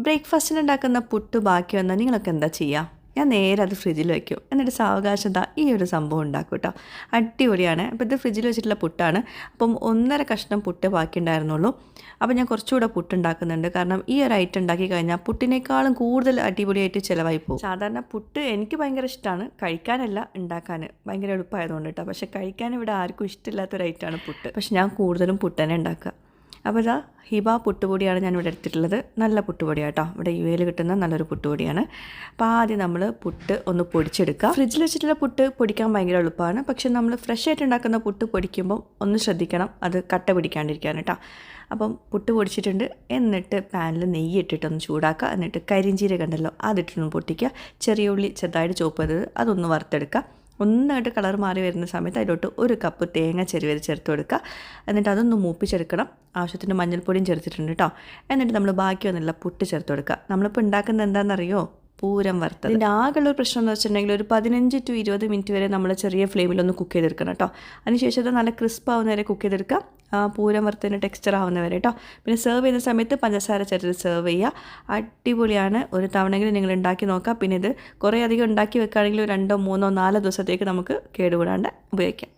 ബ്രേക്ക്ഫാസ്റ്റിന് ഉണ്ടാക്കുന്ന പുട്ട് ബാക്കി വന്നാൽ നിങ്ങളൊക്കെ എന്താ ചെയ്യുക? ഞാൻ നേരെ അത് ഫ്രിഡ്ജിൽ വയ്ക്കും. എന്നിട്ട് സാവകാശം ഈ ഒരു സംഭവം ഉണ്ടാക്കും കേട്ടോ. അടിപൊളിയാണ്. അപ്പോൾ ഇത് ഫ്രിഡ്ജിൽ വെച്ചിട്ടുള്ള പുട്ടാണ്. അപ്പം 1.5 കഷ്ണം പുട്ട് ബാക്കി ഉണ്ടായിരുന്നുള്ളൂ. അപ്പോൾ ഞാൻ കുറച്ചുകൂടെ പുട്ട് ഉണ്ടാക്കുന്നുണ്ട്. കാരണം ഈ ഒരു ഐറ്റം ഉണ്ടാക്കി കഴിഞ്ഞാൽ പുട്ടിനേക്കാളും കൂടുതൽ അടിപൊളിയായിട്ട് ചിലവായി പോകും. സാധാരണ പുട്ട് എനിക്ക് ഭയങ്കര ഇഷ്ടമാണ്, കഴിക്കാനല്ല ഉണ്ടാക്കാൻ ഭയങ്കര എളുപ്പമായതുകൊണ്ട് കേട്ടോ. പക്ഷേ കഴിക്കാൻ ഇവിടെ ആർക്കും ഇഷ്ടമില്ലാത്തൊരു ഐറ്റമാണ് പുട്ട്. പക്ഷെ ഞാൻ കൂടുതലും പുട്ട് തന്നെ ഉണ്ടാക്കുക. അപ്പോൾ ഇതാ ഹിബ പുട്ടുപൊടിയാണ് ഞാനിവിടെ എടുത്തിട്ടുള്ളത്. നല്ല പുട്ടുപൊടിയാണ് കേട്ടോ. ഇവിടെ യുഎയിൽ കിട്ടുന്ന നല്ലൊരു പുട്ടുപൊടിയാണ്. അപ്പോൾ ആദ്യം നമ്മൾ പുട്ട് ഒന്ന് പൊടിച്ചെടുക്കുക. ഫ്രിഡ്ജിൽ വെച്ചിട്ടുള്ള പുട്ട് പൊടിക്കാൻ ഭയങ്കര എളുപ്പമാണ്. പക്ഷെ നമ്മൾ ഫ്രഷ് ആയിട്ട് ഉണ്ടാക്കുന്ന പുട്ട് പൊടിക്കുമ്പോൾ ഒന്ന് ശ്രദ്ധിക്കണം, അത് കട്ട പിടിക്കാണ്ടിരിക്കാൻ കേട്ടോ. അപ്പം പുട്ട് പൊടിച്ചിട്ടുണ്ട്. എന്നിട്ട് പാനിൽ നെയ്യ് ഇട്ടിട്ടൊന്ന് ചൂടാക്കുക. എന്നിട്ട് കരിഞ്ചീരകം ഉണ്ടല്ലോ അതിട്ടൊന്ന് പൊട്ടിക്കുക. ചെറിയ ഉള്ളി ചെറുതായിട്ട് ചോപ്പ് ചെയ്തത് അതൊന്ന് വറുത്തെടുക്കുക. ഒന്നായിട്ട് കളർ മാറി വരുന്ന സമയത്ത് അതിലോട്ട് 1 കപ്പ് തേങ്ങ ചെരുവരി ചേർത്ത് കൊടുക്കുക. എന്നിട്ട് അതൊന്ന് മൂപ്പിച്ചെടുക്കണം. ആവശ്യത്തിന് മഞ്ഞൾപ്പൊടിയും ചേർത്തിട്ടുണ്ട് കേട്ടോ. എന്നിട്ട് നമ്മൾ ബാക്കി വന്നില്ല പുട്ട് ചേർത്ത് കൊടുക്കുക. നമ്മളിപ്പോൾ ഉണ്ടാക്കുന്നത് എന്താണെന്നറിയോ? പൂരം വറുത്തത്. ഇതിൻ്റെ ആകെയുള്ളൊരു പ്രശ്നം എന്ന് വെച്ചിട്ടുണ്ടെങ്കിൽ ഒരു 15 to 20 മിനിറ്റ് വരെ നമ്മൾ ചെറിയ ഫ്ലെയിമിലൊന്ന് കുക്ക് ചെയ്തെടുക്കണം കേട്ടോ. അതിനുശേഷം അത് നല്ല ക്രിസ്പ് ആവുന്ന വരെ കുക്ക് ചെയ്തെടുക്കുക. പൂരം വറുത്തതിൻ്റെ ടെക്സ്ചർ ആവുന്ന വരെ കേട്ടോ. പിന്നെ സെർവ് ചെയ്യുന്ന സമയത്ത് പഞ്ചസാര ചേർത്ത് സെർവ് ചെയ്യുക. അടിപൊളിയാണ്. ഒരു തവണയെങ്കിലും നിങ്ങൾ ഉണ്ടാക്കി നോക്കുക. പിന്നെ ഇത് കുറേ അധികം ഉണ്ടാക്കി വെക്കുകയാണെങ്കിൽ 2, 3, 4 ദിവസത്തേക്ക് നമുക്ക് കേടുകൂടാണ്ട് ഉപയോഗിക്കാം.